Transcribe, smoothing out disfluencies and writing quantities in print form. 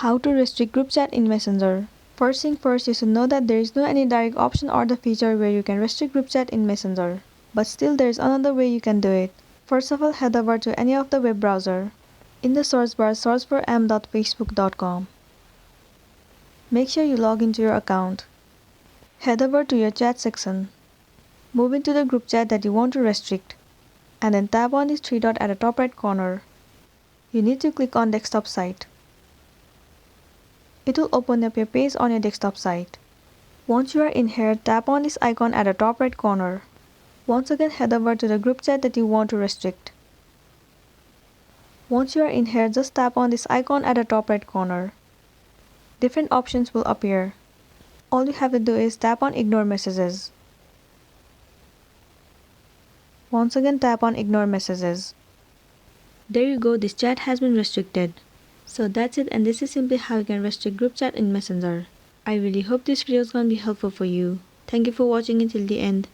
How to restrict group chat in Messenger. First thing first, you should know that there is no any direct option or the feature where you can restrict group chat in Messenger. But still there is another way you can do it. First of all, head over to any of the web browser. In the search bar, search for m.facebook.com. Make sure you log into your account. Head over to your chat section. Move into the group chat that you want to restrict. And then tap on this three dot at the top right corner. You need to click on desktop site. It will open up your page on your desktop site. Once you are in here, tap on this icon at the top right corner. Once again, head over to the group chat that you want to restrict. Once you are in here, just tap on this icon at the top right corner. Different options will appear. All you have to do is tap on ignore messages. Once again, tap on ignore messages. There you go, this chat has been restricted. So that's it, and this is simply how you can restrict group chat in Messenger. I really hope this video is going to be helpful for you. Thank you for watching until the end.